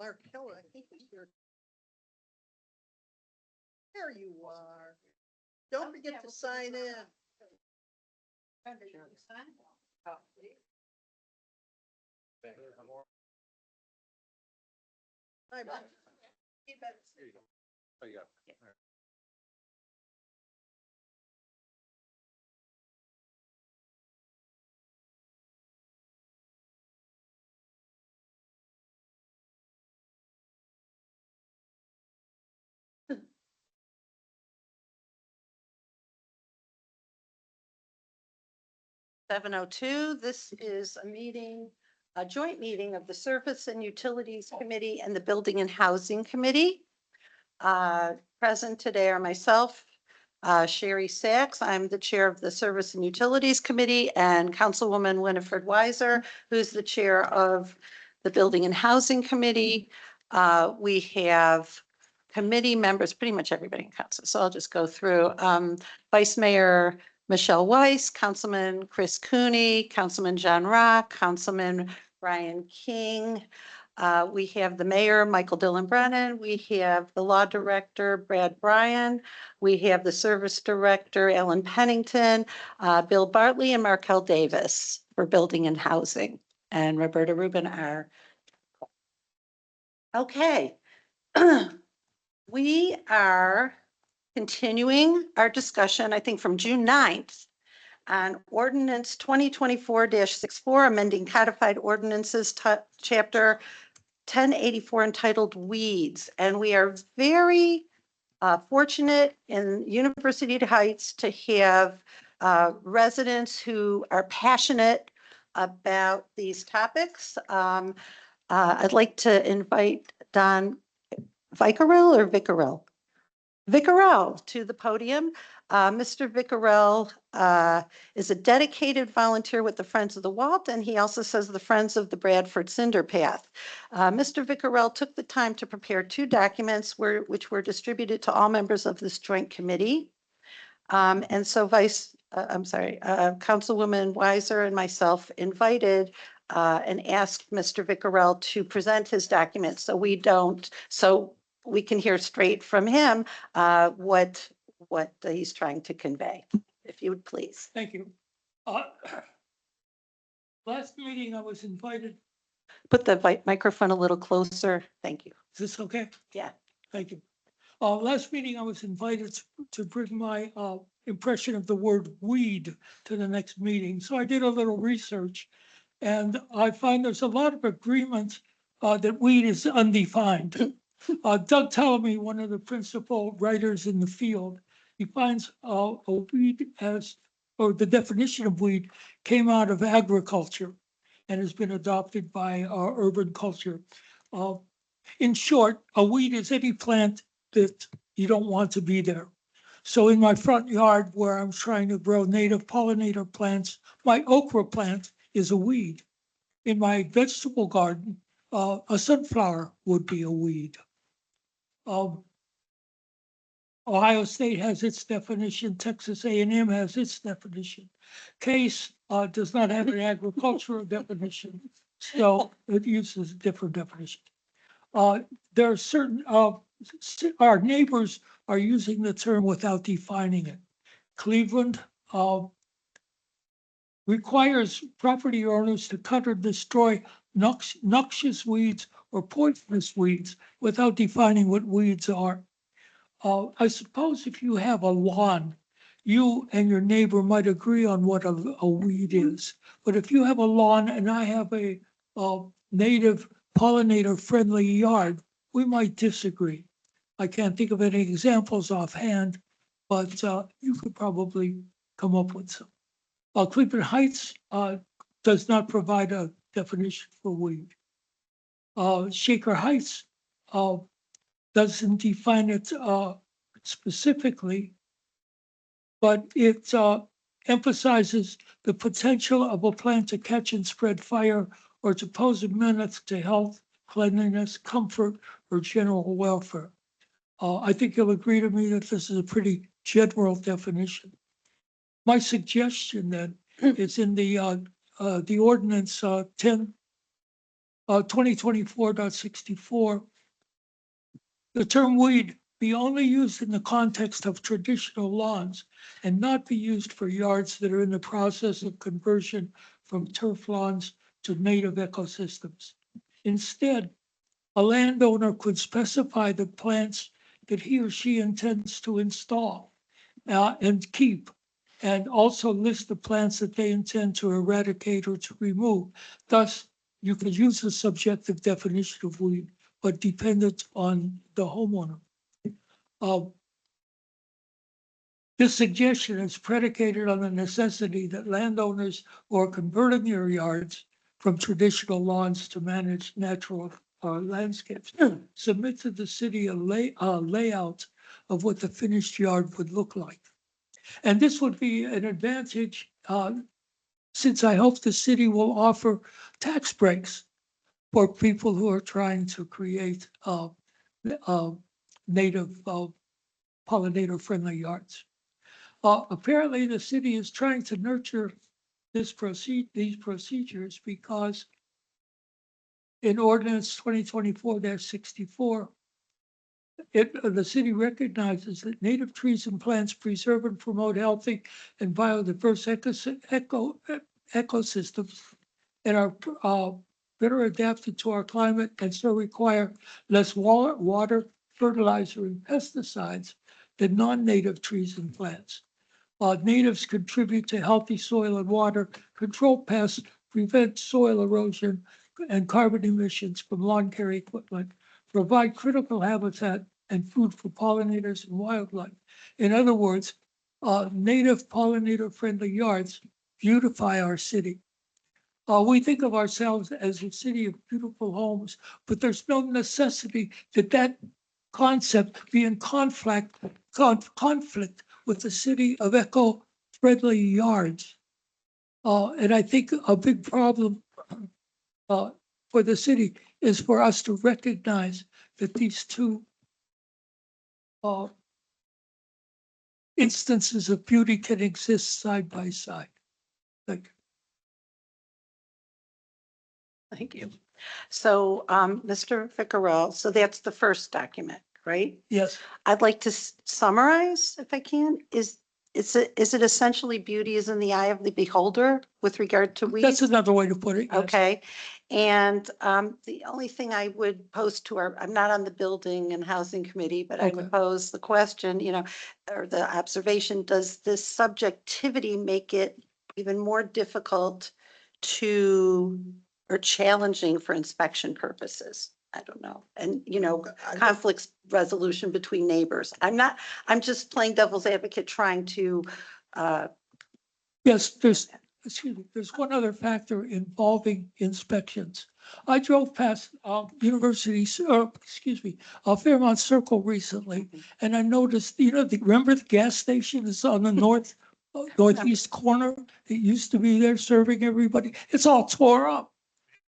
Mark Hill, I think he's here. There you are. Don't forget to sign in. Bye bye. Oh, yeah. (7:02). This is a meeting, a joint meeting of the Service and Utilities Committee and the Building and Housing Committee. Present today are myself, Sherry Sachs. I'm the chair of the Service and Utilities Committee, and Councilwoman Winifred Weiser, who's the chair of the Building and Housing Committee. We have committee members, pretty much everybody in council, so I'll just go through. Vice Mayor Michelle Weiss, Councilman Chris Cooney, Councilman John Rock, Councilman Brian King. We have the mayor, Michael Dillon Brennan. We have the law director, Brad Bryan. We have the service director, Ellen Pennington, Bill Bartley, and Markel Davis for building and housing, and Roberta Rubin are. Okay. We are continuing our discussion, I think, from June 9th on ordinance 2024-64, amending codified ordinances, chapter 1084 entitled Weeds. And we are very fortunate in University Heights to have residents who are passionate about these topics. I'd like to invite Don Vicarill or Vicarill? Vicarill to the podium. Mr. Vicarill is a dedicated volunteer with the Friends of the Walt, and he also says the Friends of the Bradford Cinder Path. Mr. Vicarill took the time to prepare two documents which were distributed to all members of this joint committee. And so Councilwoman Weiser and myself invited and asked Mr. Vicarill to present his documents so we can hear straight from him what he's trying to convey. If you would please. Thank you. Last meeting I was invited, Put the microphone a little closer. Thank you. is this okay? Yeah. Thank you. Last meeting I was invited to bring my impression of the word weed to the next meeting. So I did a little research and I find there's a lot of agreement that weed is undefined. Doug Tellamy, one of the principal writers in the field, he finds a weed as, or the definition of weed came out of agriculture and has been adopted by urban culture. In short, a weed is any plant that you don't want to be there. So in my front yard where I'm trying to grow native pollinator plants, my okra plant is a weed. In my vegetable garden, a sunflower would be a weed. Ohio State has its definition. Texas A&M has its definition. Case does not have an agricultural definition, so it uses a different definition. There are certain, our neighbors are using the term without defining it. Cleveland requires property owners to cut or destroy noxious weeds or poisonous weeds without defining what weeds are. I suppose if you have a lawn, you and your neighbor might agree on what a weed is. But if you have a lawn and I have a native pollinator friendly yard, we might disagree. I can't think of any examples offhand, but you could probably come up with some. Cleveland Heights does not provide a definition for weed. Shaker Heights doesn't define it specifically, but it emphasizes the potential of a plant to catch and spread fire or to pose a menace to health, cleanliness, comfort, or general welfare. I think you'll agree to me that this is a pretty general definition. My suggestion then is in the ordinance 2024.64. The term weed be only used in the context of traditional lawns and not be used for yards that are in the process of conversion from turf lawns to native ecosystems. Instead, a landowner could specify the plants that he or she intends to install and keep, and also list the plants that they intend to eradicate or to remove. Thus, you could use a subjective definition of weed, but dependent on the homeowner. This suggestion is predicated on the necessity that landowners who are converting their yards from traditional lawns to manage natural landscapes submit to the city a layout of what the finished yard would look like. And this would be an advantage since I hope the city will offer tax breaks for people who are trying to create native pollinator-friendly yards. Apparently, the city is trying to nurture these procedures because in ordinance 2024-64, the city recognizes that native trees and plants preserve and promote healthy and biodiverse ecosystems and are better adapted to our climate and so require less water, fertilizer, and pesticides than non-native trees and plants. Natives contribute to healthy soil and water, control pests, prevent soil erosion and carbon emissions from lawn care equipment, provide critical habitat and food for pollinators and wildlife. In other words, native pollinator-friendly yards beautify our city. We think of ourselves as a city of beautiful homes, but there's no necessity that that concept be in conflict with the city of eco-friendly yards. And I think a big problem for the city is for us to recognize that these two instances of beauty can exist side by side. Thank you. Thank you. So, Mr. Ficarell, so that's the first document, right? Yes, I'd like to summarize, if I can, is it essentially beauty is in the eye of the beholder with regard to weeds? that's another way to put it. Yes. Okay, and the only thing I would pose to I'm not on the building and housing committee, but I Okay. would pose the question, or the observation, does this subjectivity make it even more difficult or challenging for inspection purposes? I don't know. And, conflicts resolution between neighbors. I'm just playing devil's advocate, trying to, Yes, there's one other factor involving inspections. I drove past Fairmont Circle recently, and I noticed, remember the gas station is on the northeast corner? It used to be there serving everybody. It's all tore up.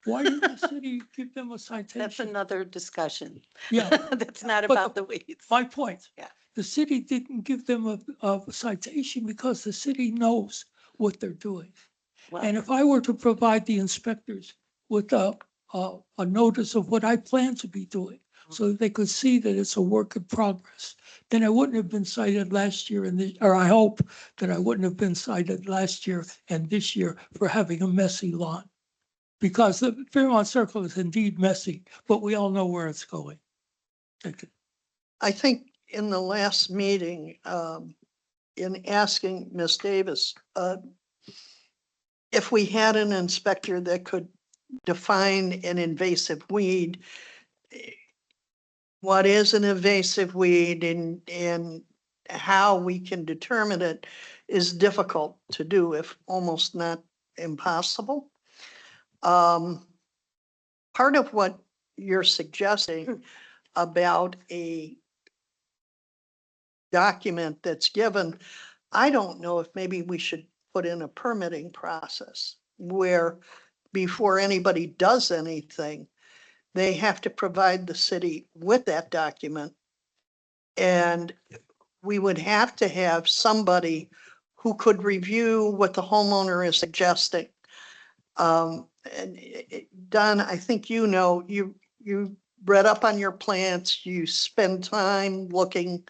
Why didn't the city give them a that's citation? another discussion. Yeah, That's not But about the weeds. my point. Yeah. The city didn't give them a citation because the city knows what they're doing. Well, And if I were to provide the inspectors with a notice of what I plan to be doing, so that they could see that it's a work in progress, then I wouldn't have been cited last year or I hope that I wouldn't have been cited last year and this year for having a messy lawn. Because the Fairmont Circle is indeed messy, but we all know where it's going. Thank you. I think in the last meeting, in asking Ms. Davis, if we had an inspector that could define an invasive weed, what is an invasive weed and how we can determine it is difficult to do, if almost not impossible. Part of what you're suggesting about a document that's given, I don't know if maybe we should put in a permitting process where before anybody does anything, they have to provide the city with that document. And we would have to have somebody who could review what the homeowner is suggesting. and Don, I think you know, you read up on your plants, you spend time looking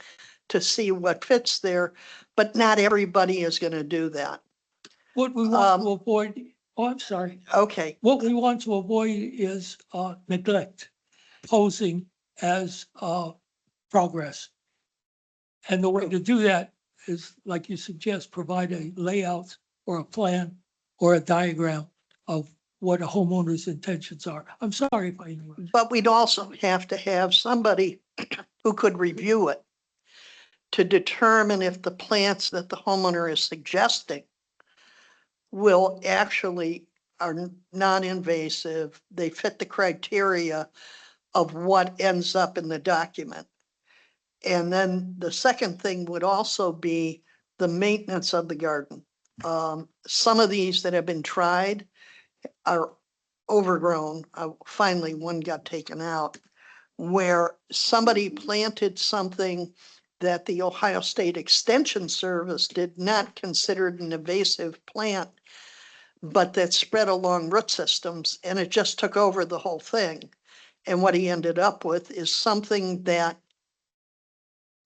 to see what fits there, but not everybody is gonna do that. What we want to avoid, oh, I'm sorry. Okay, What we want to avoid is neglect, posing as progress. And the way to do that is, like you suggest, provide a layout or a plan or a diagram of what a homeowner's intentions are. I'm sorry if I interrupted. but we'd also have to have somebody who could review it to determine if the plants that the homeowner is suggesting will actually are non-invasive, they fit the criteria of what ends up in the document. And then the second thing would also be the maintenance of the garden. Some of these that have been tried are overgrown. Finally, one got taken out where somebody planted something that the Ohio State Extension Service did not consider an invasive plant, but that spread along root systems, and it just took over the whole thing. And what he ended up with is something that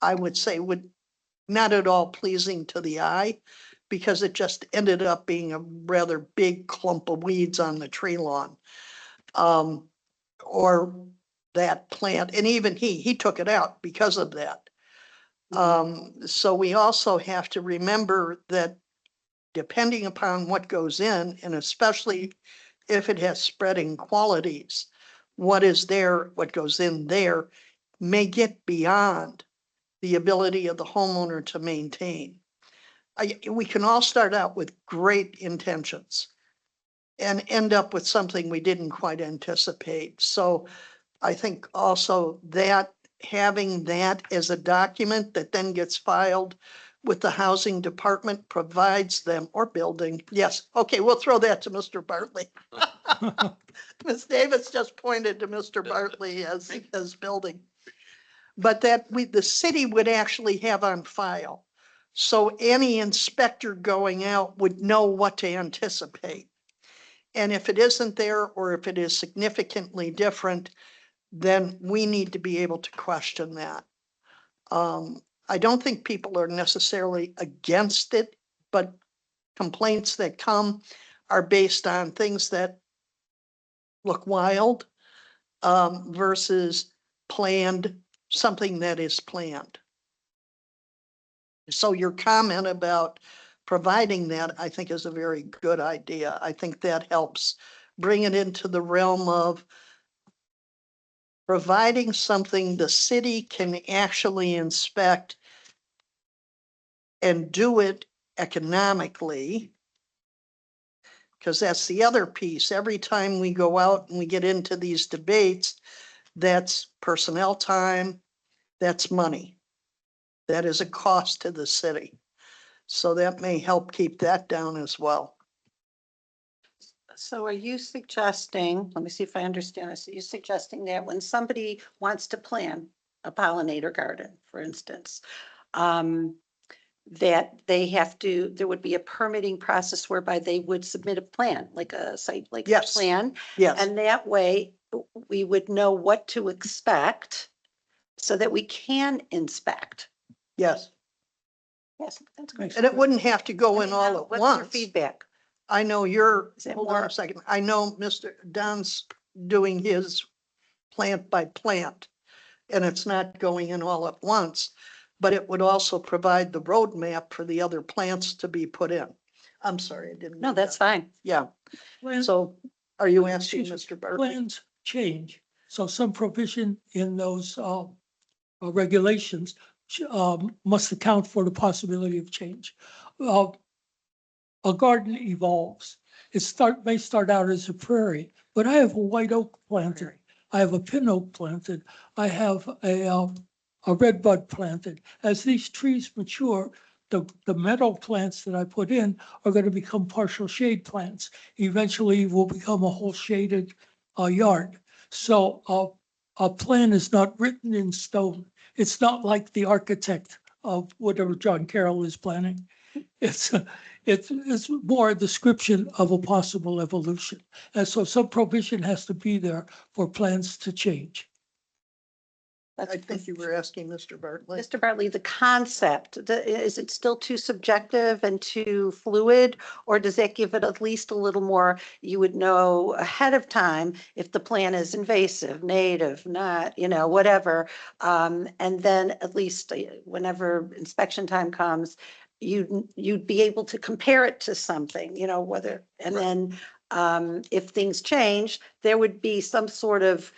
I would say would not at all pleasing to the eye, because it just ended up being a rather big clump of weeds on the tree lawn. Or that plant, and even he took it out because of that. So we also have to remember that depending upon what goes in, and especially if it has spreading qualities, what is there, what goes in there may get beyond the ability of the homeowner to maintain. We can all start out with great intentions and end up with something we didn't quite anticipate. So I think also that having that as a document that then gets filed with the housing department provides them, or building. Yes, okay, we'll throw that to Mr. Bartley. Ms. Davis just pointed to Mr. Bartley as building. But that the city would actually have on file. So any inspector going out would know what to anticipate. And if it isn't there, or if it is significantly different, then we need to be able to question that. I don't think people are necessarily against it, but complaints that come are based on things that look wild versus planned, something that is planned. So your comment about providing that, I think, is a very good idea. I think that helps bring it into the realm of providing something the city can actually inspect and do it economically. Because that's the other piece. Every time we go out and we get into these debates, that's personnel time, that's money. That is a cost to the city. So that may help keep that down as well. So are you suggesting, let me see if I understand this, are you suggesting that when somebody wants to plant a pollinator garden, for instance, that they have to, there would be a permitting process whereby they would submit a plan, like a site, like a Yes. plan? Yes, And that way we would know what to expect so that we can inspect. yes. Yes, that's great. And it wouldn't have to go in all at What's your once. feedback? I know you're, Is it hold on more- a second. I know Mr. Don's doing his plant by plant. And it's not going in all at once, but it would also provide the roadmap for the other plants to be put in. I'm sorry, I didn't. No, mean that's that. fine. Yeah, Plans- so are you asking Excuse Mr. Bartley? Plans change, so some provision in those regulations must account for the possibility of change. A garden evolves. May start out as a prairie, but I have a white oak planted. I have a pin oak planted. I have a red bud planted. As these trees mature, the meadow plants that I put in are going to become partial shade plants. Eventually will become a whole shaded yard. So a plan is not written in stone. It's not like the architect of whatever John Carroll is planning. It's It's more a description of a possible evolution. And so some provision has to be there for plans to change. I think you were asking Mr. Bartley. Mr. Bartley, the concept, is it still too subjective and too fluid? Or does that give it at least a little more, you would know ahead of time if the plan is invasive, native, not, whatever. And then at least whenever inspection time comes, you'd be able to compare it to something, whether, and then if things change, there would be some sort of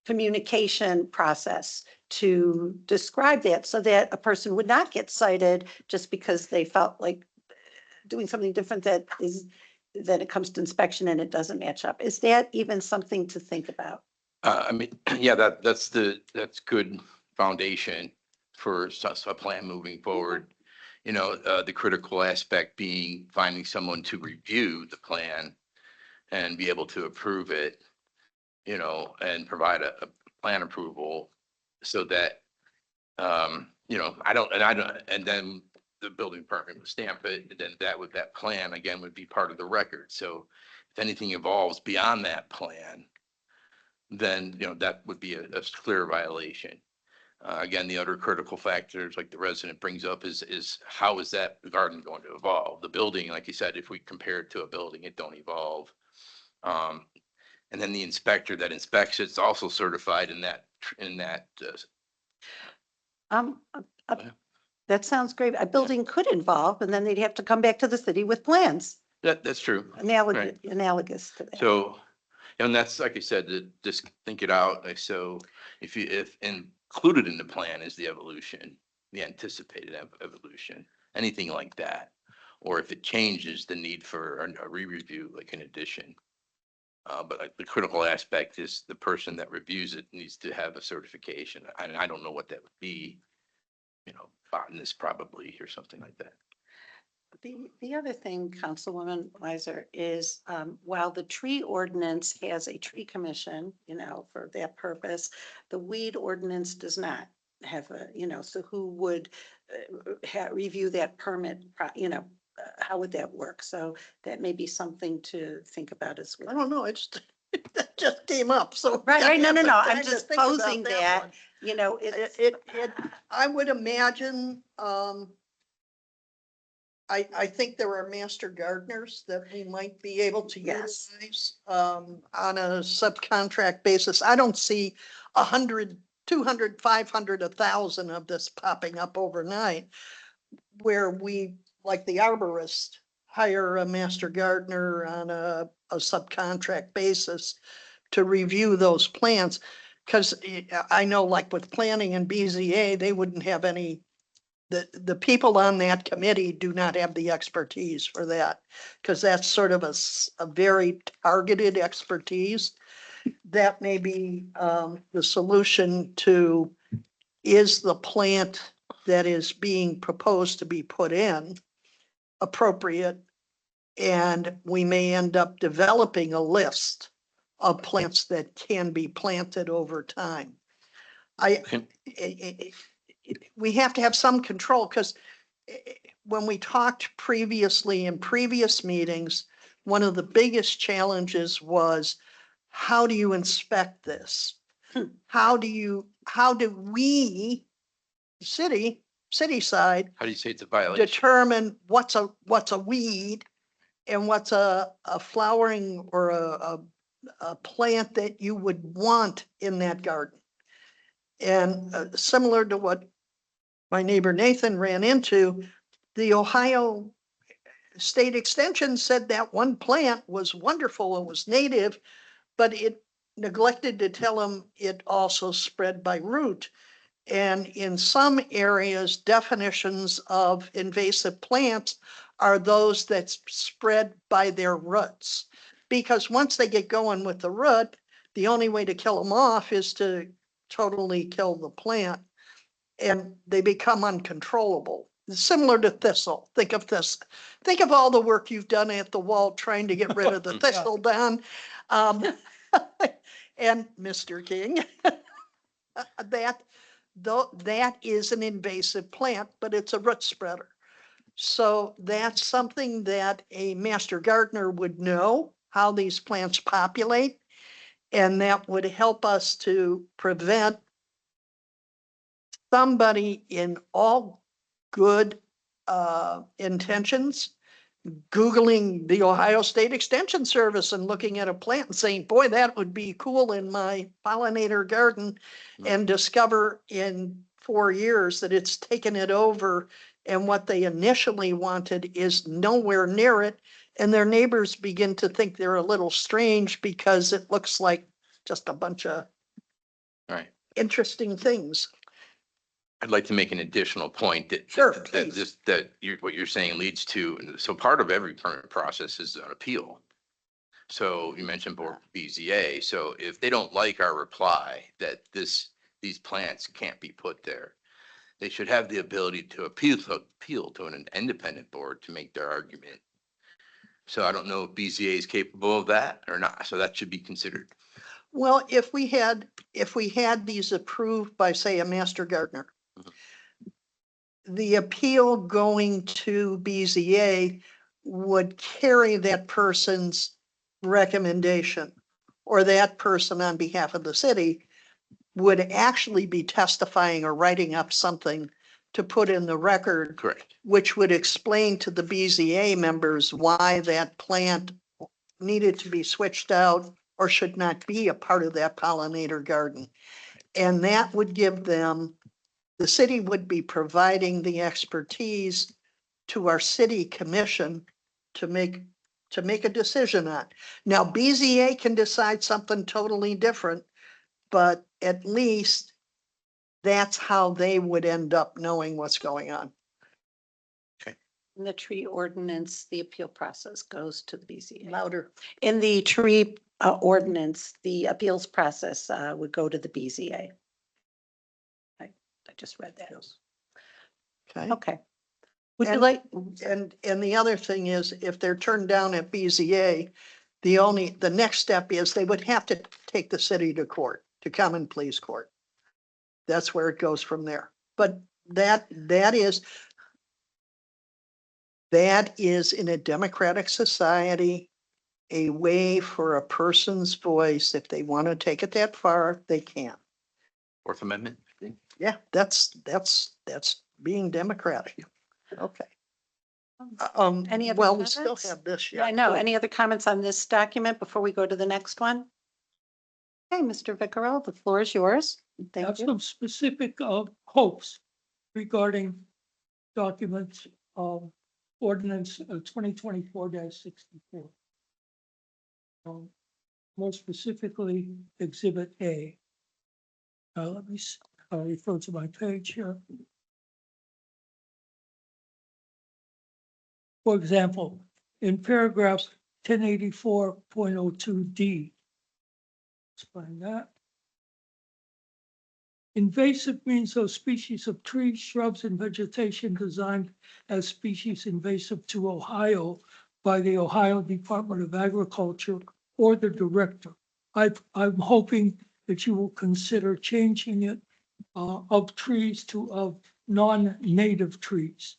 communication process to describe that so that a person would not get cited just because they felt like doing something different that it comes to inspection and it doesn't match up. Is that even something to think about? I mean, yeah, that's good foundation for a plan moving forward. The critical aspect being finding someone to review the plan and be able to approve it, and provide a plan approval so that, and then the building department would stamp it, and then that plan again would be part of the record. So if anything evolves beyond that plan, then, that would be a clear violation. Again, the other critical factors, like the resident brings up, is how is that garden going to evolve? The building, like you said, if we compare it to a building, it don't evolve. And then the inspector that inspects it's also certified in that. That sounds great. A building could involve, and then they'd have to come back to the city with plans That's true. analogous to that. So, and that's, like I said, to just think it out. Like, so if included in the plan is the evolution, the anticipated evolution, anything like that, or if it changes the need for a re-review, like an addition. But like the critical aspect is the person that reviews it needs to have a certification. I don't know what that would be, botanist probably or something like that. The other thing, Councilwoman Weiser, is while the tree ordinance has a tree commission, for that purpose, the weed ordinance does not have so who would review that permit, how would that work? So that may be something to think about as I well. don't know, that just came up, so. Right, no, I have I'm time to just think about posing that, one. I would imagine, I think there are master gardeners that we might be able to Yes. utilize, on a subcontract basis. I don't see 100, 200, 500, 1,000 of this popping up overnight, where we, like the arborist, hire a master gardener on a subcontract basis to review those plans. Because I know, like with planning and BZA, they wouldn't have any, the people on that committee do not have the expertise for that. Because that's sort of a very targeted expertise. That may be the solution to, is the plant that is being proposed to be put in appropriate? And we may end up developing a list of plants that can be planted over time. We have to have some control, because when we talked previously in previous meetings, one of the biggest challenges was, how do you inspect this? How do we, city side, How do you say it's a violation? determine what's a weed and what's a flowering or a plant that you would want in that garden? And similar to what my neighbor Nathan ran into, the Ohio State Extension said that one plant was wonderful and was native, but it neglected to tell him it also spread by root. And in some areas, definitions of invasive plants are those that spread by their roots. Because once they get going with the root, the only way to kill them off is to totally kill the plant, and they become uncontrollable. Similar to thistle. Think of this. Think of all the work you've done at the wall trying to get rid of the thistle down. And Mr. King, that is an invasive plant, but it's a root spreader. So that's something that a master gardener would know, how these plants populate. And that would help us to prevent somebody in all good intentions Googling the Ohio State Extension Service and looking at a plant and saying, boy, that would be cool in my pollinator garden, and discover in 4 years that it's taken it over. And what they initially wanted is nowhere near it. And their neighbors begin to think they're a little strange because it looks like just a bunch of Right. interesting things. I'd like to make an additional point that. Sure, That please. just, that you, what you're saying leads to, so part of every permit process is an appeal. So you mentioned board BZA, so if they don't like our reply that these plants can't be put there, they should have the ability to appeal to an independent board to make their argument. So I don't know if BZA is capable of that or not, so that should be considered. Well, if we had these approved by, say, a master gardener, the appeal going to BZA would carry that person's recommendation, or that person on behalf of the city would actually be testifying or writing up something to put in the record, Correct. which would explain to the BZA members why that plant needed to be switched out or should not be a part of that pollinator garden. And that would give them, the city would be providing the expertise to our city commission to make a decision on. Now, BZA can decide something totally different, but at least that's how they would end up knowing what's going on. In the tree ordinance, the appeal process goes to the BZA. Louder. In the tree ordinance, the appeals process would go to the BZA. I just read that. Okay. Okay. Would you And- like, And the other thing is, if they're turned down at BZA, the next step is they would have to take the city to court, to common pleas court. That's where it goes from there. But that is in a democratic society, a way for a person's voice. If they want to take it that far, they can. Fourth Amendment, I think. Yeah, that's being democratic. Okay. Any other Well, we still comments? have this. yeah, I know. Any other comments on this document before we go to the next one? Okay, Mr. Vicarell, the floor is yours. Have Thank you. some specific hopes regarding documents of ordinance 2024-64. More specifically, Exhibit A. Let me refer to my page here. For example, in paragraph 1084.02D. Let's find that. Invasive means those species of trees, shrubs, and vegetation designed as species invasive to Ohio by the Ohio Department of Agriculture or the director. I'm hoping that you will consider changing it of trees to of non-native trees.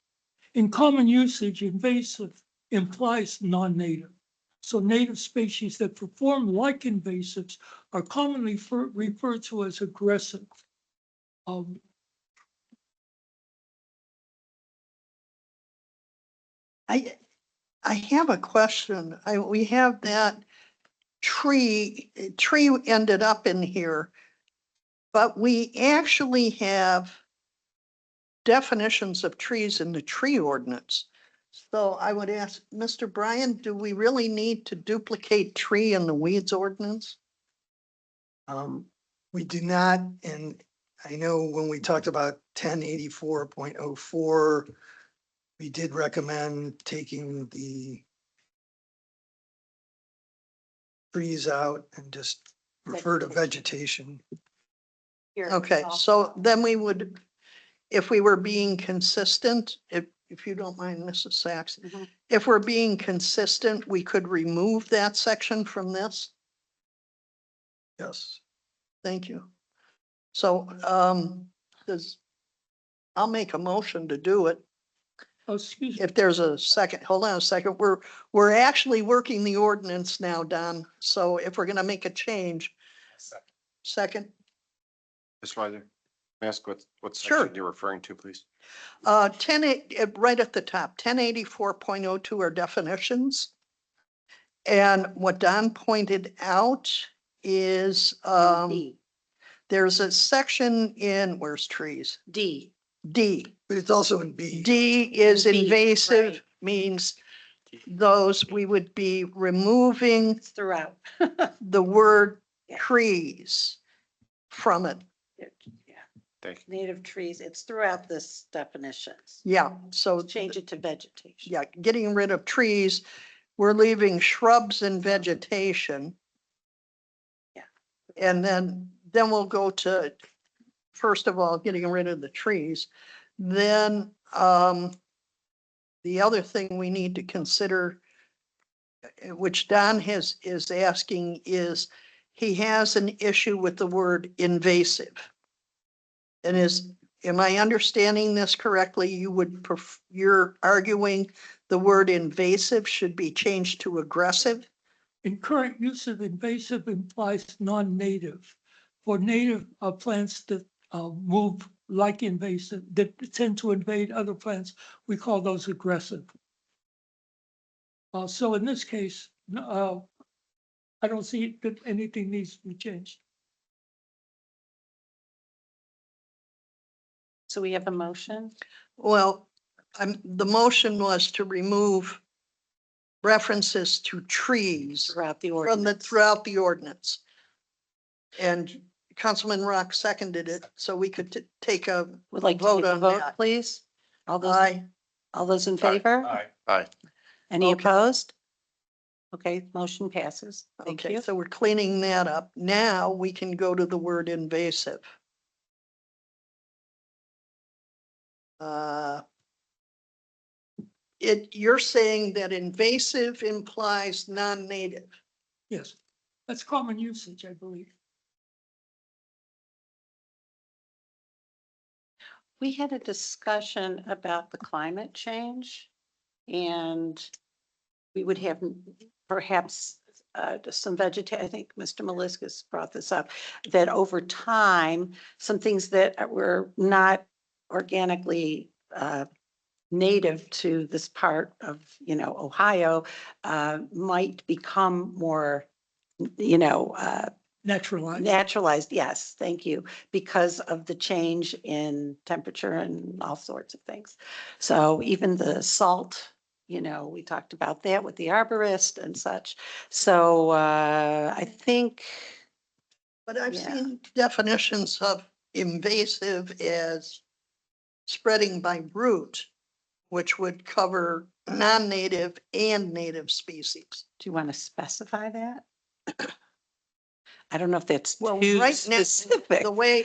In common usage, invasive implies non-native. So native species that perform like invasives are commonly referred to as aggressive. I have a question. We have that tree ended up in here, but we actually have definitions of trees in the tree ordinance. So I would ask Mr. Bryan, do we really need to duplicate tree in the weeds ordinance? We do not, and I know when we talked about 1084.04, we did recommend taking the trees out and just refer to vegetation. Here, Okay, so then we would, if we were being consistent, if you don't mind, Mrs. Sachs, Mhm. if we're being consistent, we could remove that section from this. Yes. Thank you. So, I'll make a motion to do it. Oh, excuse me. if there's a second, hold on a second, we're actually working the ordinance now, Don. So if we're gonna make a change. Second, Ms. Weiser, may I ask what Sure. section you're referring to, please? 10, right at the top, 1084.02 are definitions. And what Don pointed out is, D, there's a section in, where's trees? D. D. But it's also in B. D is B, invasive, right. means those, we would be removing It's throughout. the word Yeah. trees from it. Yeah, Thank you. native trees, it's throughout this definitions. Yeah, so, Change it to vegetation. yeah, getting rid of trees, we're leaving shrubs and vegetation. Yeah. And then we'll go to, first of all, getting rid of the trees. Then, the other thing we need to consider, which Don is asking, is he has an issue with the word invasive. And am I understanding this correctly? You're arguing the word invasive should be changed to aggressive? In current use of invasive implies non-native. For native plants that move like invasive, that tend to invade other plants, we call those aggressive. So in this case, I don't see that anything needs to be changed. So we have a motion. Well, the motion was to remove references to trees Throughout the from ordinance. throughout the ordinance. And Councilman Rock seconded it, so we could take a Would like to vote take a on vote, that. please? All aye. those in favor? Aye. Any Okay. opposed? Okay, motion passes. Thank Okay, you. so we're cleaning that up. Now we can go to the word invasive. You're saying that invasive implies non-native. Yes, that's common usage, I believe. We had a discussion about the climate change and we would have perhaps some I think Mr. Meliscus brought this up, that over time, some things that were not organically native to this part of, Ohio might become more, Naturalized. naturalized, yes, thank you, because of the change in temperature and all sorts of things. So even the salt, we talked about that with the arborist and such. So I think, But I've Yeah. seen definitions of invasive as spreading by root, which would cover non-native and native species. do you want to specify that? I don't know if that's Well, too right now, specific. no, the way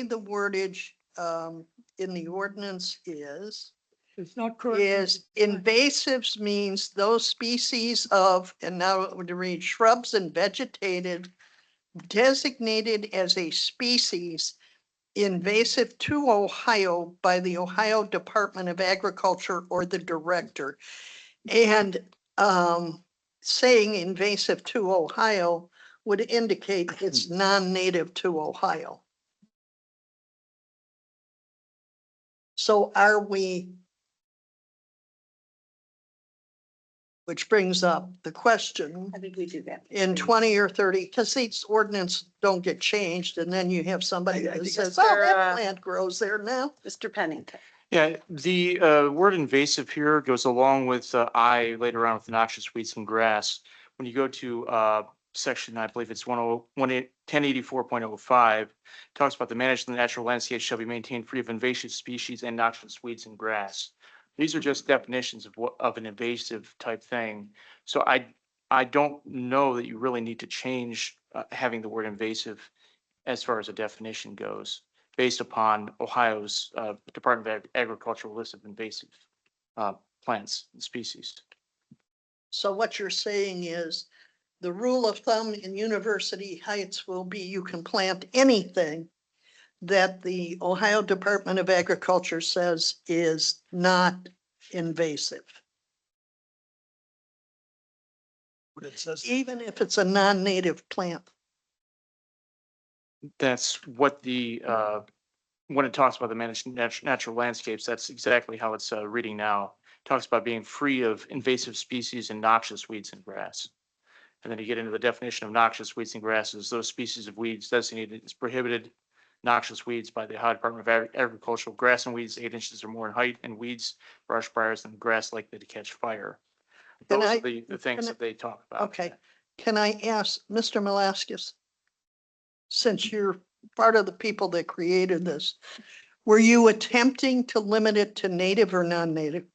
the wordage in the ordinance is It's not current. invasives means those species of, and now it would read shrubs and vegetated designated as a species invasive to Ohio by the Ohio Department of Agriculture or the director. And saying invasive to Ohio would indicate it's non-native to Ohio. So are we? Which brings up the question, I think we do that. in 20 or 30, because these ordinance don't get changed, and then you have somebody I that think says, Mr. oh, that plant grows there now. Mr. Pennington. Yeah, the word invasive here goes along with I later on with noxious weeds and grass. When you go to section, I believe it's 1084.05, talks about the management of the natural landscape shall be maintained free of invasive species and noxious weeds and grass. These are just definitions of an invasive type thing. So I don't know that you really need to change having the word invasive as far as a definition goes, based upon Ohio's Department of Agricultural list of invasive plants and species. So what you're saying is the rule of thumb in University Heights will be you can plant anything that the Ohio Department of Agriculture says is not invasive, What it says. even if it's a non-native plant. That's what the, when it talks about the managed natural landscapes, that's exactly how it's reading now. Talks about being free of invasive species and noxious weeds and grass. And then you get into the definition of noxious weeds and grasses, those species of weeds designated as prohibited noxious weeds by the Ohio Department of Agricultural, grass and weeds 8 inches or more in height, and weeds, brush briars, and grass likely to catch fire. Can Those I- are the things can I- that they talk about. Okay, can I ask Mr. Malaskis? Since you're part of the people that created this, were you attempting to limit it to native or non-native?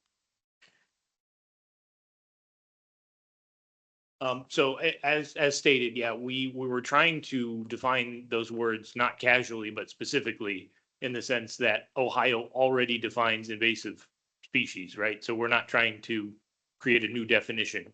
So as stated, yeah, we were trying to define those words not casually, but specifically in the sense that Ohio already defines invasive species, right? So we're not trying to create a new definition.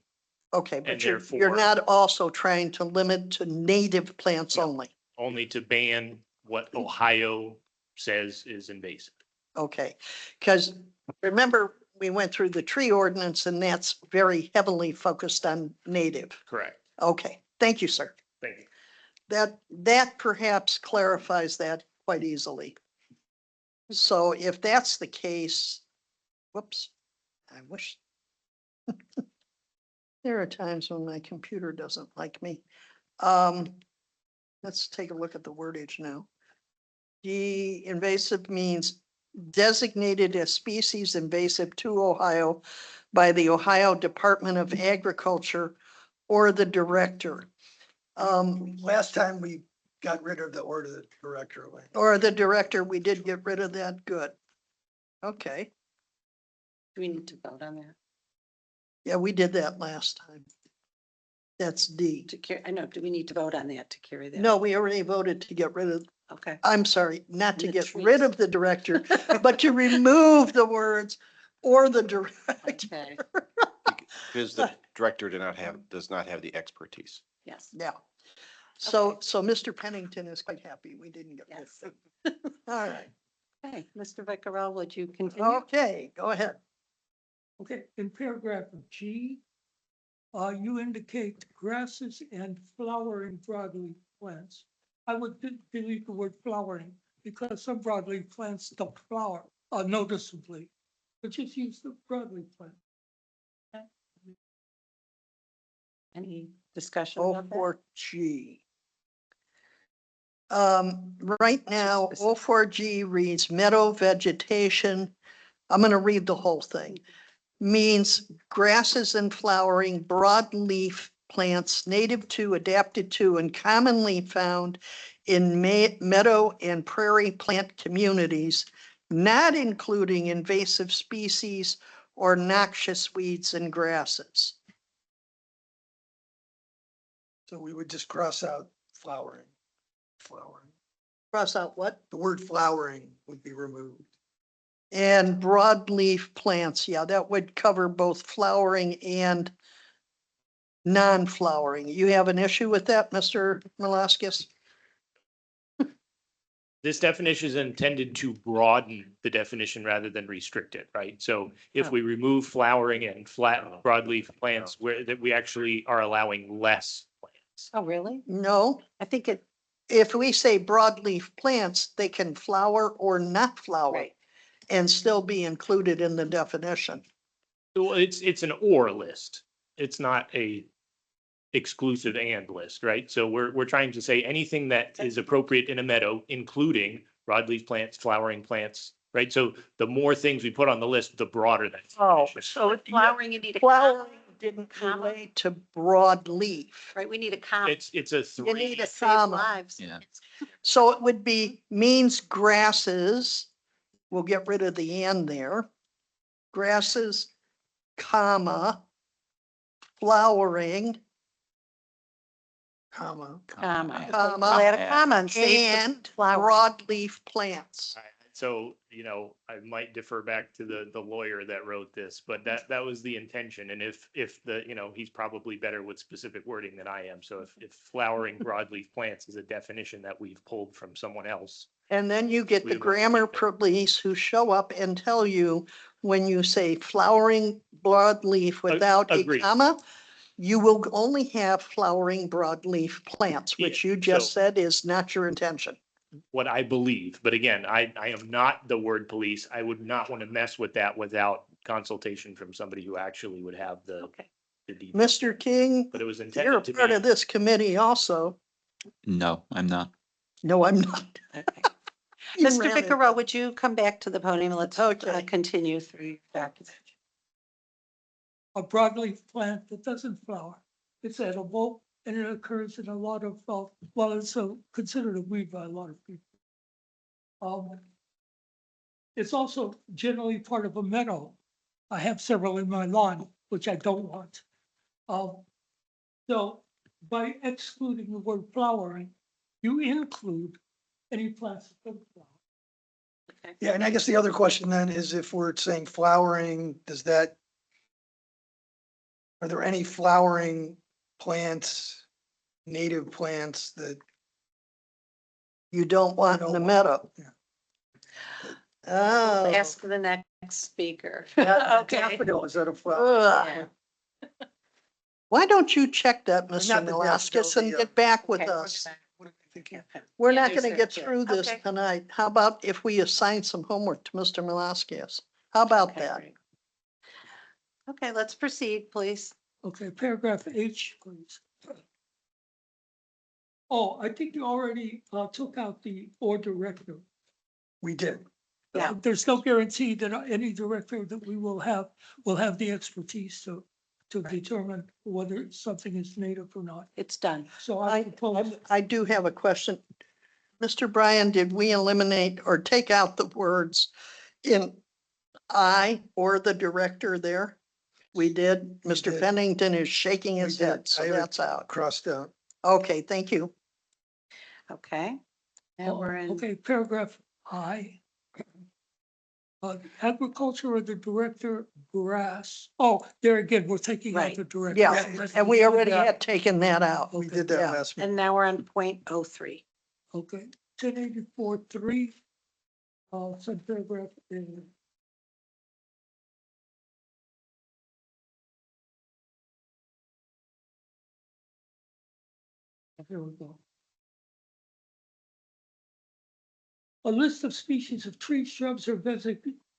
Okay, And but you're therefore- not also trying to limit to native plants No. only. Only to ban what Ohio says is invasive. Okay, because remember, we went through the tree ordinance and that's very heavily focused on native. Correct. Okay, thank you, sir. Thank you. That perhaps clarifies that quite easily. So if that's the case, whoops, I wish. There are times when my computer doesn't like me. Let's take a look at the wordage now. The invasive means designated as species invasive to Ohio by the Ohio Department of Agriculture or the director. Last time we got rid of the order of the director. Or the director, we did get rid of that, good. Okay, Do we need to vote on that? yeah, we did that last time. That's D. To carry, I know, do we need to vote on that to carry that? No, we already voted to get rid of, Okay. I'm sorry, not to The get trees. rid of the director, but to remove the words or the director. Okay, Because the director does not have the expertise. yes, Yeah. So, Okay. so Mr. Pennington is quite happy we didn't get rid of yes. it. All right. Okay, Mr. Vicarell, would you continue? Okay, go ahead. Okay, in paragraph G, you indicate grasses and flowering broadleaf plants. I would delete the word flowering because some broadleaf plants don't flower noticeably, but just use the broadleaf plant. Any discussion Oh, about that? 04G. Right now, specific. 04G reads meadow vegetation. I'm going to read the whole thing. Means grasses and flowering broadleaf plants native to, adapted to, and commonly found in meadow and prairie plant communities, not including invasive species or noxious weeds and grasses. So we would just cross out flowering. Flowering. Cross out what? The word flowering would be removed. And broadleaf plants, yeah, that would cover both flowering and non-flowering. You have an issue with that, Mr. Malaskis? This definition is intended to broaden the definition rather than restrict it, right? So if Oh. we remove flowering and flat broadleaf plants, that we actually are allowing less plants. Oh, really? No, I think it, if we say broadleaf plants, they can flower or not flower right, and still be included in the definition. Well, it's an or list. It's not a exclusive and list, right? So we're trying to say anything that is appropriate in a meadow, including broadleaf plants, flowering plants, right? So the more things we put on the list, the broader that. Oh, definition. so flowering, you need a flowering comma, didn't comma. relate to broadleaf. right? We need a comma. It's a You three. need a Save comma. lives. Yeah. So it would be means grasses. We'll get rid of the and there. Grasses, comma, flowering, Comma. Comma. Comma. We'll add a comma and save the and flower. broadleaf plants. So, I might defer back to the lawyer that wrote this, but that was the intention. And if he's probably better with specific wording than I am. So if flowering broadleaf plants is a definition that we've pulled from someone else, And then you get We the would like to grammar keep that. police who show up and tell you when you say flowering broadleaf without a agreed. comma, you will only have flowering broadleaf plants, which Yeah, you just so- said is not your intention. What I believe, but again, I am not the word police. I would not want to mess with that without consultation from somebody who actually would have Okay. the details. Mr. King, But it was you're a intended to part be. of this committee also. No, I'm not. No, I'm not. Okay. You Mr. ran it. Vicarow, would you come back to the podium? Let's Okay. continue through your document. A broadleaf plant that doesn't flower. It's edible and it occurs in a lot of, well, it's considered a weed by a lot of people. It's also generally part of a meadow. I have several in my lawn, which I don't want. So by excluding the word flowering, you include any plants that don't flower. Yeah, and I guess the other question then is if we're saying flowering, does that, are there any flowering plants, native plants that, You don't want in the don't meadow. Yeah. Oh. Ask the next speaker. Yeah, Okay. daffodils that are flowering? Ugh. Why don't you check that, Not Mr. the Malaskis, daffodil, and the, get back with Okay, we're us? gonna- What am I thinking? We're Yeah, not there's gonna that, get yeah. through this Okay. tonight. How about if we assign some homework to Mr. Malaskis? How about Okay, that? great. Okay, let's proceed, please. Okay, paragraph H, please. Oh, I think you already took out the or director. We did. Yeah. There's no guarantee that any director that we will have the expertise to determine whether something is native or not. It's done. So I propose, I do have a question. Mr. Bryan, did we eliminate or take out the words in I or the director there? We did. Mr. did. Pennington is shaking We his did. head, so I have it that's out. Crossed out. Okay, thank you. Okay. Now we're in, okay, paragraph I. Agriculture or the director grass. Oh, there again, we're taking out Right. the director. Yeah, and we already had taken that out. We Okay, did that yeah. last week. and now we're on .03. Okay, 1084-3. Subparagraph in. Here we go. A list of species of trees, shrubs, or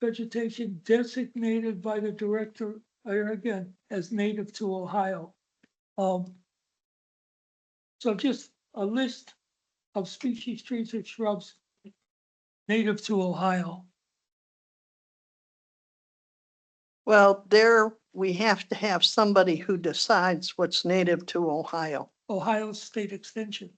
vegetation designated by the director, here again, as native to Ohio. So just a list of species, trees, or shrubs native to Ohio. Well, there, we have to have somebody who decides what's native to Ohio. Ohio State Extension.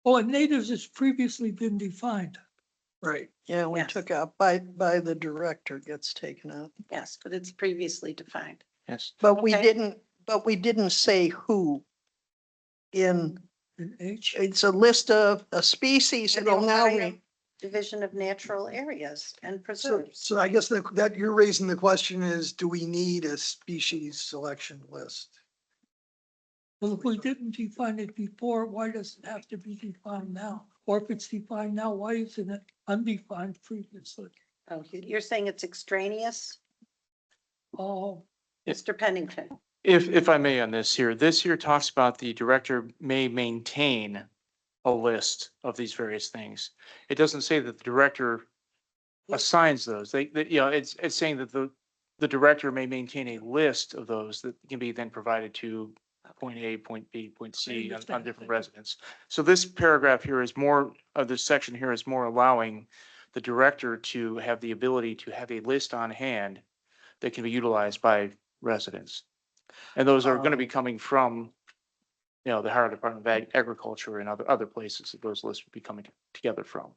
Oh, and natives has previously been defined. Right. Yeah, we Yes. took out by the director gets taken out. Yes, but it's previously defined. Yes. But we Okay. didn't say who. In, In H, it's a list of a species, And the it'll now Ohio read. Division of Natural Areas and So, Preserves. so I guess that you're raising the question is, do we need a species selection list? well, if we didn't define it before, why does it have to be defined now? Or if it's defined now, why isn't it undefined previously? Oh, you're saying it's extraneous, Oh, Mr. Pennington? If I may on this here talks about the director may maintain a list of these various things. It doesn't say that the director assigns those. It's saying that the director may maintain a list of those that can be then provided to point A, point B, point C on understand. different residents. So this paragraph here is more, this section here is more allowing the director to have the ability to have a list on hand that can be utilized by residents. And those are going to be coming from, the Ohio Department of Agriculture and other places that those lists would be coming together from.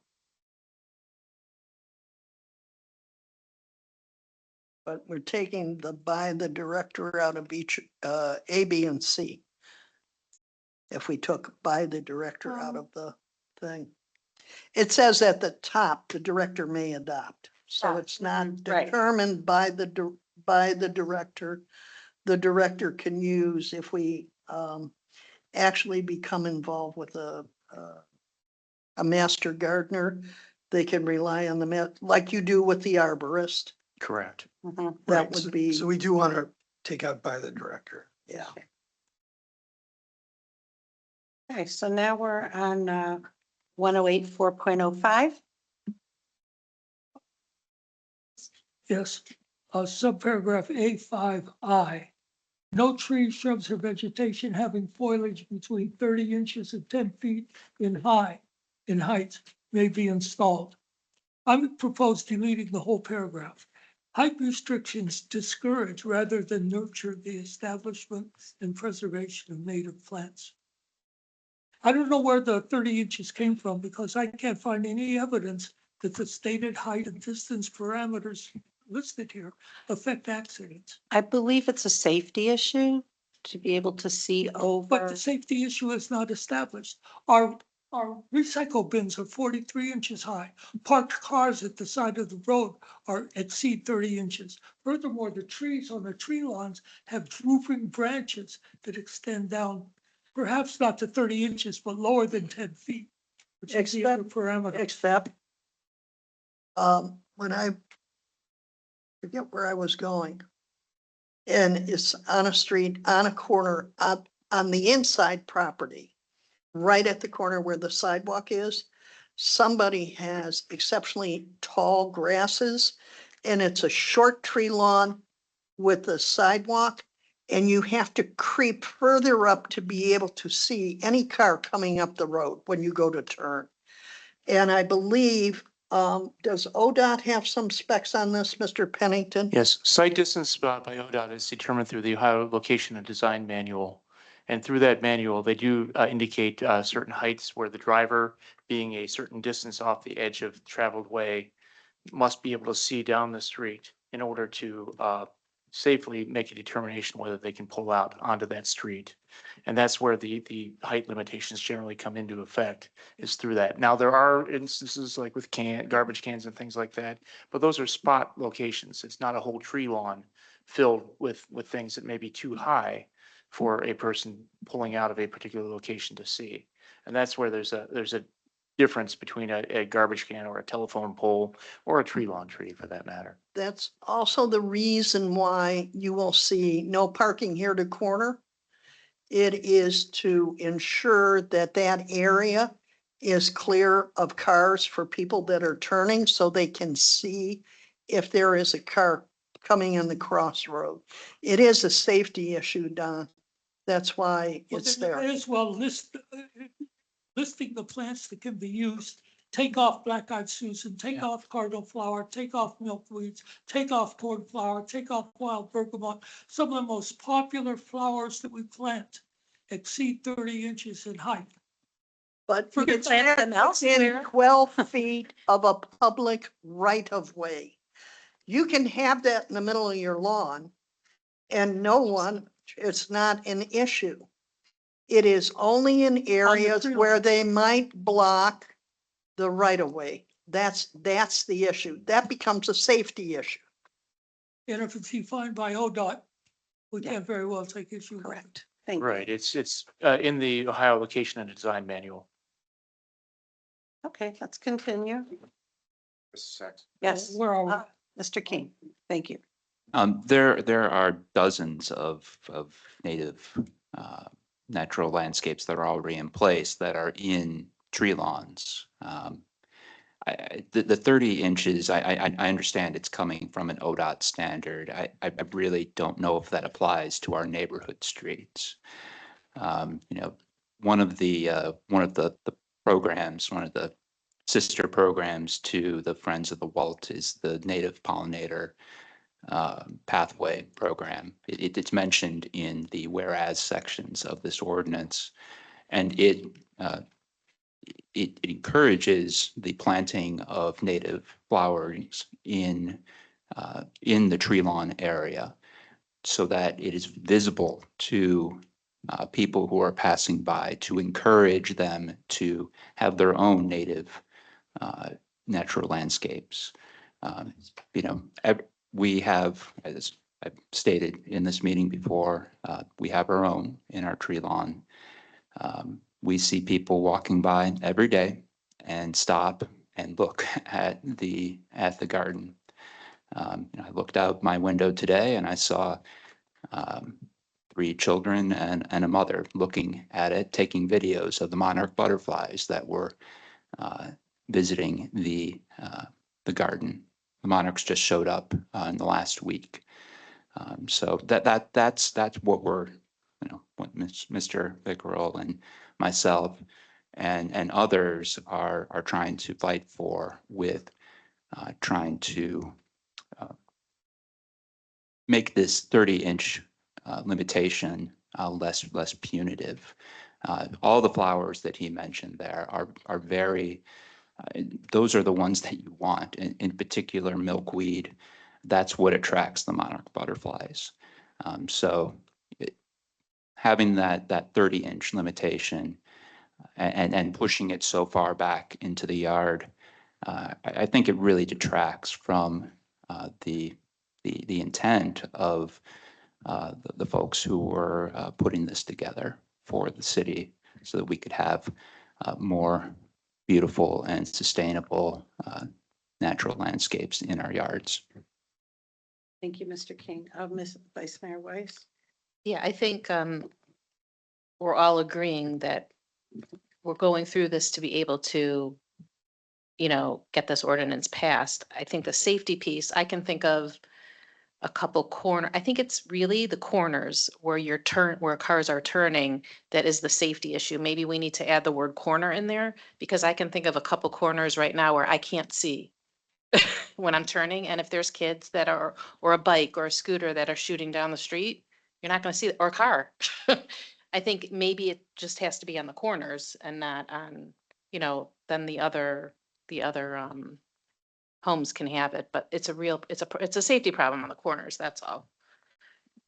But we're taking the by the director out of each, A, B, and C. If we took by the director out of the thing. It says at the top, the director may adopt. So Ah, it's not right. determined by the director. the director can use if we actually become involved with a master gardener. They can rely on like you do with the arborist. Correct. Mhm. That Right, would so- be, So we do want to take out by the director. yeah. Okay, so now we're on 108, 4.05. Yes, subparagraph A5I. No trees, shrubs, or vegetation having foliage between 30 inches and 10 feet in height may be installed. I would propose deleting the whole paragraph. Height restrictions discourage rather than nurture the establishment and preservation of native plants. I don't know where the 30 inches came from because I can't find any evidence that the stated height and distance parameters listed here affect accidents. I believe it's a safety issue to be able to see But over. the safety issue is not established. Our recycle bins are 43 inches high. Parked cars at the side of the road exceed 30 inches. Furthermore, the trees on the tree lawns have drooping branches that extend down, perhaps not to 30 inches, but lower than 10 feet, which is the other parameter. Except when I forget where I was going. And it's on a street, on a corner, on the inside property, right at the corner where the sidewalk is. Somebody has exceptionally tall grasses and it's a short tree lawn with a sidewalk. And you have to creep further up to be able to see any car coming up the road when you go to turn. And I believe, does ODOT have some specs on this, Mr. Pennington? Yes, site distance by ODOT is determined through the Ohio Location and Design Manual. And through that manual, they do indicate certain heights where the driver, being a certain distance off the edge of the traveled way, must be able to see down the street in order to safely make a determination whether they can pull out onto that street. And that's where the height limitations generally come into effect, is through that. Now, there are instances like with garbage cans and things like that, but those are spot locations. It's not a whole tree lawn filled with things that may be too high for a person pulling out of a particular location to see. And that's where there's a difference between a garbage can or a telephone pole or a tree lawn tree for that matter. That's also the reason why you will see no parking here to corner. It is to ensure that that area is clear of cars for people that are turning so they can see if there is a car coming in the crossroad. It is a safety issue, Don. That's why Well, it's then you there. may as well listing the plants that can be used. Take off black-eyed Susan, take off cardinal flower, take off milkweeds, take off cornflower, take off wild bergamot. Some of the most popular flowers that we plant exceed 30 inches in height. But Forget it's plant them within elsewhere. 12 feet of a public right of way. You can have that in the middle of your lawn and it's not an issue. It is only in areas tree where line. they might block the right of way. That's the issue. That becomes a safety issue. And if it's defined by ODOT, we Yeah. can't very well take issue with it. Correct. Thank you. Right, it's in the Ohio Location and Design Manual. Okay, let's continue. Sex. Yes, Where are we? Mr. King, thank you. There are dozens of native natural landscapes that are already in place that are in tree lawns. The 30 inches, I understand it's coming from an ODOT standard. I really don't know if that applies to our neighborhood streets. One of the programs, one of the sister programs to the Friends of the Walt is the Native Pollinator Pathway Program. It's mentioned in the whereas sections of this ordinance, and it encourages the planting of native flowers in the tree lawn area so that it is visible to people who are passing by, to encourage them to have their own native natural landscapes. We have, as I've stated in this meeting before, we have our own in our tree lawn. We see people walking by every day and stop and look at the garden. I looked out my window today and I saw 3 children and a mother looking at it, taking videos of the monarch butterflies that were visiting the garden. The monarchs just showed up in the last week. So that's what we're, what Mr. Vickrell and myself and others are trying to fight for with trying to make this 30-inch limitation less punitive. All the flowers that he mentioned there are very, those are the ones that you want. In particular, milkweed, that's what attracts the monarch butterflies. So having that 30-inch limitation and pushing it so far back into the yard, I think it really detracts from the intent of the folks who were putting this together for the city so that we could have more beautiful and sustainable natural landscapes in our yards. Thank you, Mr. King. Ms. Vice Mayor Weiss? Yeah, I think we're all agreeing that we're going through this to be able to, get this ordinance passed. I think the safety piece, I can think of a couple I think it's really the corners where where cars are turning that is the safety issue. Maybe we need to add the word corner in there, because I can think of a couple corners right now where I can't see when I'm turning. And if there's kids that are, or a bike or a scooter that are shooting down the street, you're not going to see it, or a car. I think maybe it just has to be on the corners and not on, then the other homes can have it, but it's a safety problem on the corners, that's all.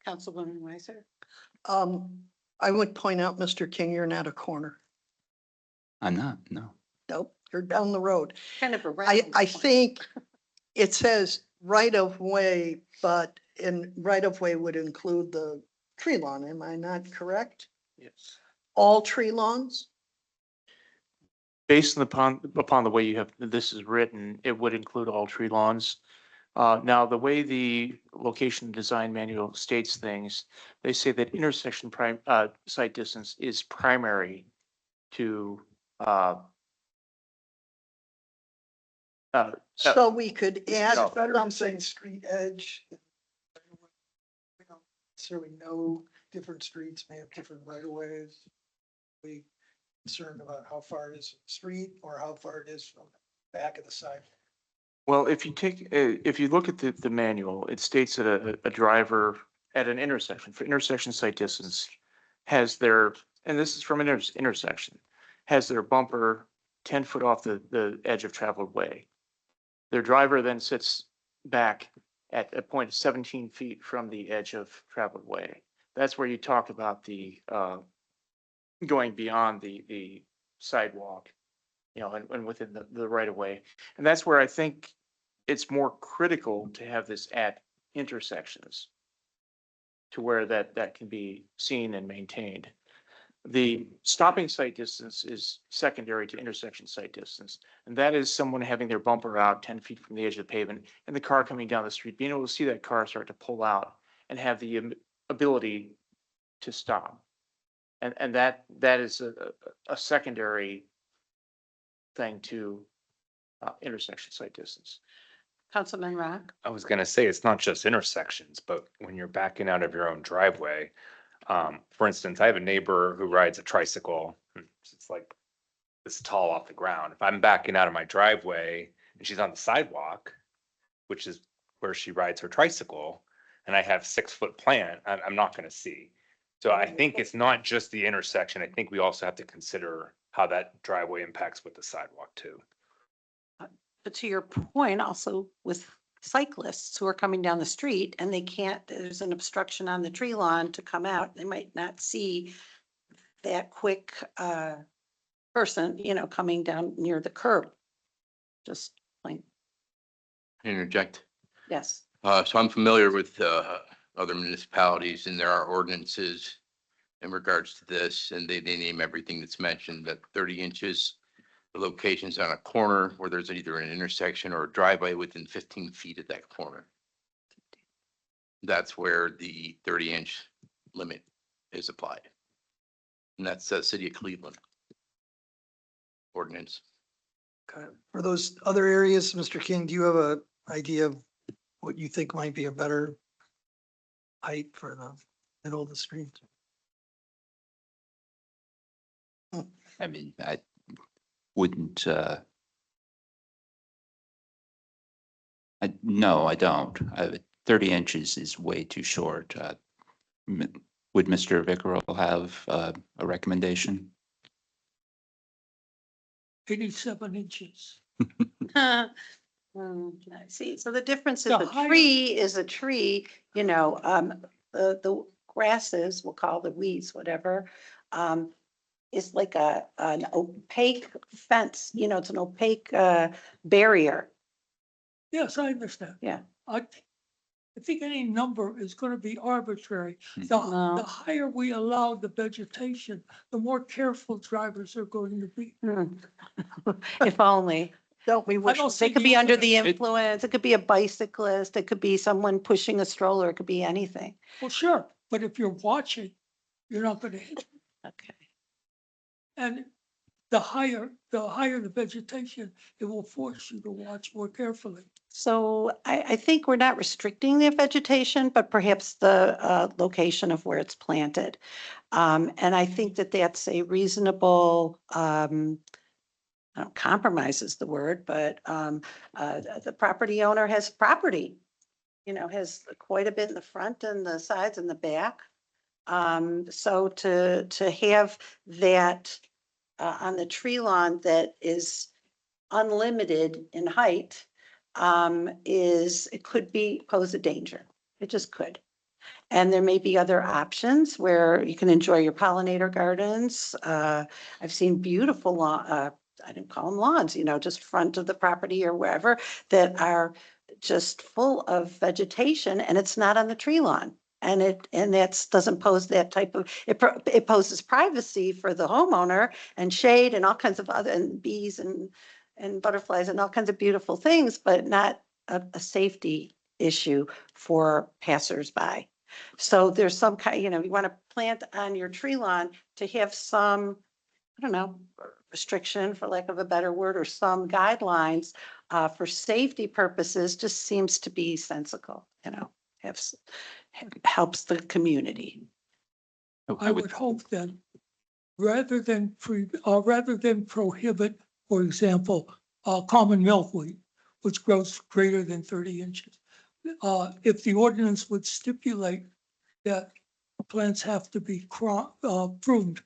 Councilwoman Weiser? I would point out, Mr. King, you're not a corner. I'm not, no. Nope, you're down the road. Kind of a I think it says right of way, but right of way would include the tree lawn. Am I not correct? Yes. All tree lawns? Based upon the way you have, this is written, it would include all tree lawns. Now, the way the location design manual states things, they say that intersection site distance is primary to So we could add No. Better than saying something. street edge. We don't necessarily know different streets may have different right of ways. We concerned about how far it is from the street or how far it is from the back of the side. well, if you look at the manual, it states that a driver at an intersection, for intersection site distance, has their, and this is from an intersection, has their bumper 10 foot off the edge of traveled way. Their driver then sits back at a point of 17 feet from the edge of traveled way. That's where you talk about the going beyond the sidewalk, and within the right of way. And that's where I think it's more critical to have this at intersections to where that can be seen and maintained. The stopping site distance is secondary to intersection site distance. And that is someone having their bumper out 10 feet from the edge of the pavement and the car coming down the street, being able to see that car start to pull out and have the ability to stop. And that is a secondary thing to intersection site distance. Councilman Rock? I was gonna say, it's not just intersections, but when you're backing out of your own driveway. For instance, I have a neighbor who rides a tricycle. It's like this tall off the ground. If I'm backing out of my driveway and she's on the sidewalk, which is where she rides her tricycle, and I have 6-foot plant, I'm not gonna see. So I think it's not just the intersection. I think we also have to consider how that driveway impacts with the sidewalk too. But to your point, also with cyclists who are coming down the street and they can't, there's an obstruction on the tree lawn to come out, they might not see that quick person, coming down near the curb. Just like, Interject. yes. So I'm familiar with other municipalities, and there are ordinances in regards to this, and they name everything that's mentioned, that 30 inches, the locations on a corner where there's either an intersection or a driveway within 15 feet of that corner. That's where the 30-inch limit is applied. And that's the city of Cleveland ordinance. Okay. For those other areas, Mr. King, do you have a idea of what you think might be a better height for the middle of the street? I mean, I wouldn't, no, I don't. 30 inches is way too short. Would Mr. Vickerell have a recommendation? 87 inches. See, so the difference is The a higher- tree is a tree, you know, the grasses, we'll call the weeds, whatever. Is like an opaque fence, you know, it's an opaque, barrier. Yes, I understand. Yeah. I think any number is going to be arbitrary. No. The higher we allow the vegetation, the more careful drivers are going to be. If only. Don't we wish? don't see They could the be under the evidence. influence, it could be a bicyclist, it could be someone pushing a stroller, it could be anything. Well, sure, but if you're watching, you're not going to hit. Okay. And the higher the vegetation, it will force you to watch more carefully. So I think we're not restricting the vegetation, but perhaps the location of where it's planted. And I think that that's a reasonable, I don't compromise is the word, but the property owner has property, you know, has quite a bit in the front and the sides and the back. So to have that on the tree lawn that is unlimited in height it could pose a danger. It just could. And there may be other options where you can enjoy your pollinator gardens. I've seen beautiful lawn, I didn't call them lawns, you know, just front of the property or wherever that are just full of vegetation and it's not on the tree lawn. And that's doesn't pose that type of, it poses privacy for the homeowner and shade and all kinds of other, and bees and butterflies and all kinds of beautiful things, but not a safety issue for passersby. So there's some kind, you know, you want to plant on your tree lawn to have some, I don't know, restriction for lack of a better word, or some guidelines for safety purposes just seems to be sensible, you know, helps the community. I would hope that rather than prohibit, for example, common milkweed, which grows greater than 30 inches. If the ordinance would stipulate that plants have to be pruned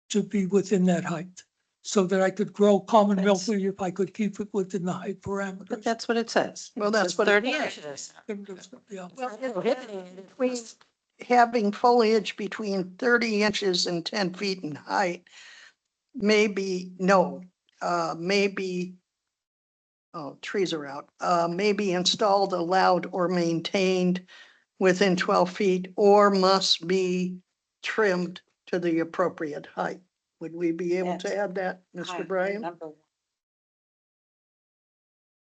to be within that height, so that I could grow common That's- milkweed if I could keep it within the height But parameters. that's what it says. Well, It that's says what it 30 says. inches. Yeah. Well, Prohibiting it if we- having foliage between 30 inches and 10 feet in height, maybe, no, maybe, oh, trees are out, maybe installed, allowed, or maintained within 12 feet, or must be trimmed to the appropriate height. Would we be able to add that, Mr. Bryan? Number one.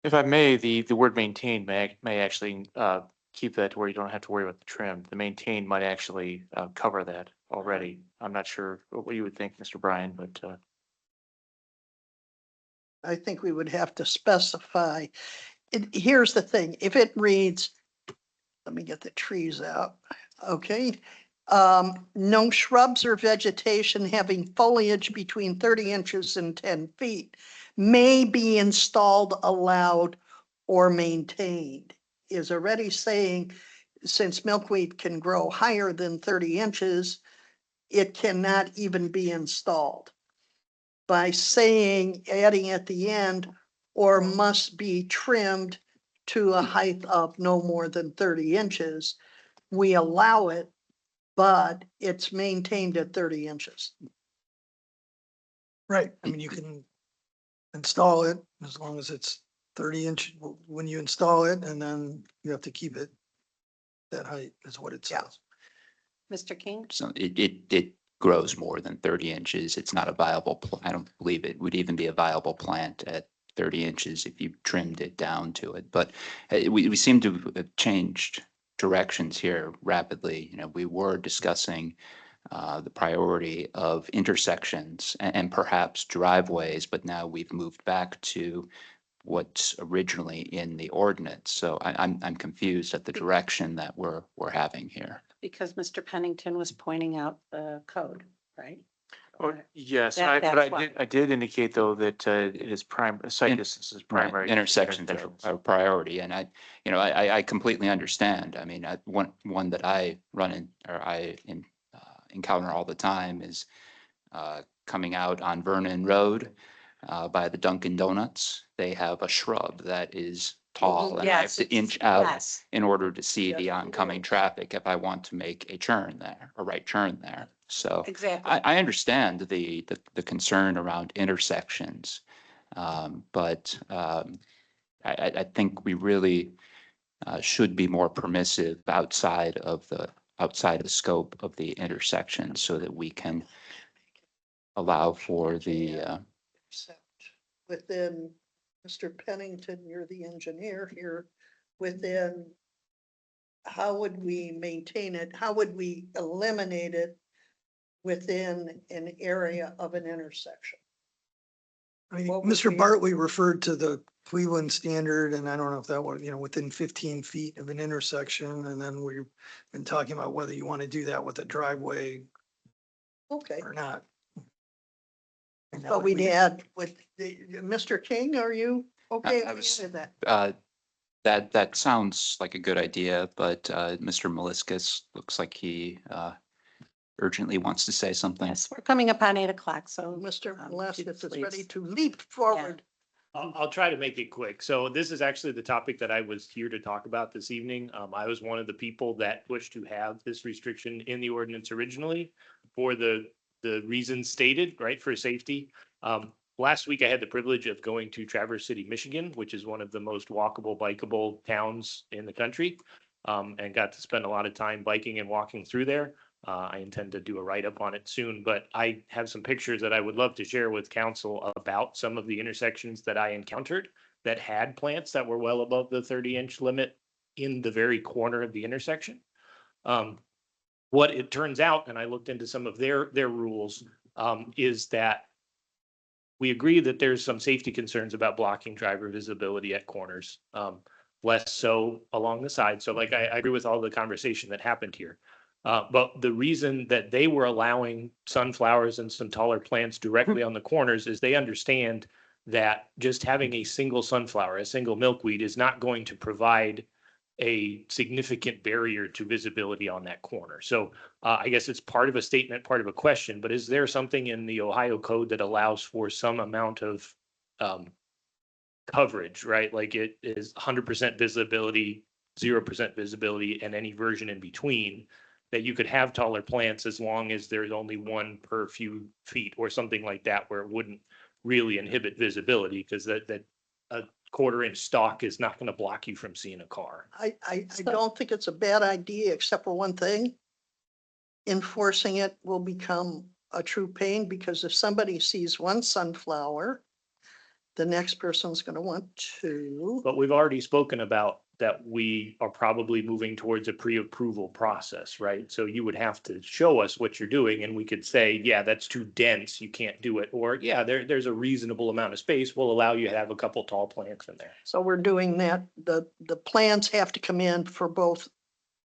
If I may, the word maintain may actually keep that to where you don't have to worry about the trim. The maintain might actually cover that already. I'm not sure what you would think, Mr. Bryan, but I think we would have to specify. Here's the thing, if it reads, let me get the trees out, okay? No shrubs or vegetation having foliage between 30 inches and 10 feet may be installed, allowed, or maintained, is already saying, since milkweed can grow higher than 30 inches, it cannot even be installed. By saying, adding at the end, or must be trimmed to a height of no more than 30 inches, we allow it, but it's maintained at 30 inches. Right, I mean, you can install it as long as it's 30 inch when you install it, and then you have to keep it that height is what it Yeah. says. Mr. King? So it grows more than 30 inches. It's not a viable, I don't believe it would even be a viable plant at 30 inches if you trimmed it down to it. But we seem to have changed directions here rapidly. You know, we were discussing the priority of intersections and perhaps driveways, but now we've moved back to what's originally in the ordinance. So I'm confused at the direction that we're having here. Because Mr. Pennington was pointing out the code, right? Oh, Or- yes, That- but that's why. I did indicate though that it is site In- distance is Right, primary. intersections difference. are a priority, and I completely understand. I mean, one that I encounter all the time is coming out on Vernon Road by the Dunkin' Donuts. They have a shrub that is tall, and I have Yes, to it's- inch out yes. in order to see Yes, the it oncoming is. traffic if I want to make a turn there, a right turn there. So Exactly. I understand the concern around intersections. But I think we really should be more permissive outside of the scope of the intersection so that we can allow for the, Except within, Mr. Pennington, you're the engineer here, within, how would we maintain it? How would we eliminate it within an area of an intersection? I mean, What would Mr. be- Bartley referred to the Cleveland standard, and I don't know if that was, within 15 feet of an intersection. And then we've been talking about whether you want to do that with a driveway Okay, or not. And that but would we'd be- add with, Mr. King, are you okay? I if we was- added that? that sounds like a good idea, but Mr. Meliscus looks like he urgently wants to say something. Yes, we're coming up on 8 o'clock, so. Mr. Leskis is please. ready to leap forward. I'll try to make it quick. So this is actually the topic that I was here to talk about this evening. I was one of the people that pushed to have this restriction in the ordinance originally for the reasons stated, right, for safety. Last week I had the privilege of going to Traverse City, Michigan, which is one of the most walkable, bikeable towns in the country. And got to spend a lot of time biking and walking through there. I intend to do a write-up on it soon, but I have some pictures that I would love to share with council about some of the intersections that I encountered that had plants that were well above the 30-inch limit in the very corner of the intersection. What it turns out, and I looked into some of their rules, is that we agree that there's some safety concerns about blocking driver visibility at corners, less so along the side. So like, I agree with all the conversation that happened here. But the reason that they were allowing sunflowers and some taller plants directly on the corners is they understand that just having a single sunflower, a single milkweed, is not going to provide a significant barrier to visibility on that corner. So I guess it's part of a statement, part of a question, but is there something in the Ohio code that allows for some amount of coverage, right? Like it is 100% visibility, 0% visibility, and any version in between, that you could have taller plants as long as there's only one per few feet or something like that, where it wouldn't really inhibit visibility, because that a 1/4-inch stalk is not going to block you from seeing a car. I don't think it's a bad idea, except for one thing. Enforcing it will become a true pain, because if somebody sees one sunflower, the next person's gonna want two. But we've already spoken about that we are probably moving towards a pre-approval process, right? So you would have to show us what you're doing, and we could say, yeah, that's too dense, you can't do it. Or, yeah, there's a reasonable amount of space, we'll allow you to have a couple tall plants in there. So we're doing that. The plans have to come in for both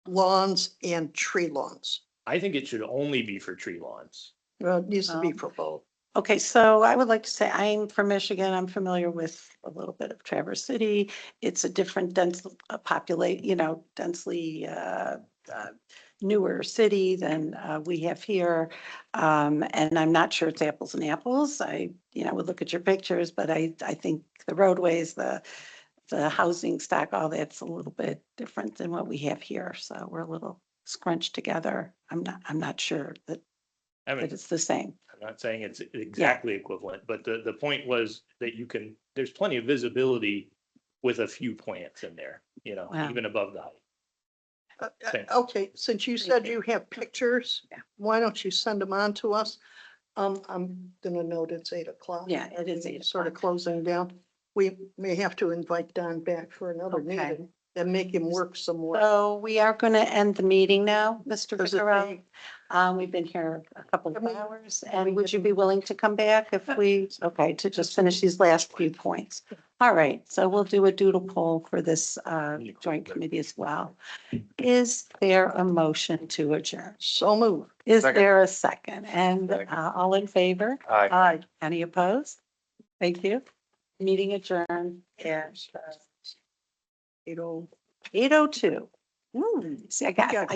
lawns and tree lawns. I think it should only be for tree lawns. Well, it needs to be for both. Okay, so I would like to say I'm from Michigan. I'm familiar with a little bit of Traverse City. It's a different dense densely newer city than we have here. And I'm not sure it's apples and apples. I would look at your pictures, but I think the roadways, the housing stock, all that's a little bit different than what we have here. So we're a little scrunched together. I'm not sure that I mean, it's the same. I'm not saying it's exactly equivalent, but the point was that there's plenty of visibility with a few plants in there, Wow. even above the height. Thanks. Okay, since you said you. you have pictures, Yeah. why don't you send them on to us? I'm gonna note it's 8 o'clock. Yeah, it is 8 Sort of o'clock. closing down. We may have to invite Don back for another Okay. meeting and make him work some more. So we are going to end the meeting now, Mr. Does it Vicarelli. take- We've been here a couple of Can we- hours, can we and would get- you be willing to come back if we, okay, to just finish these last few points? All right, so we'll do a doodle poll for this joint committee as well. Is there a motion to adjourn? So move. Is Second. there a second? And all in favor? Aye. Aye. Any opposed? Thank you. Meeting adjourned at 8:00. 8:02. See, I got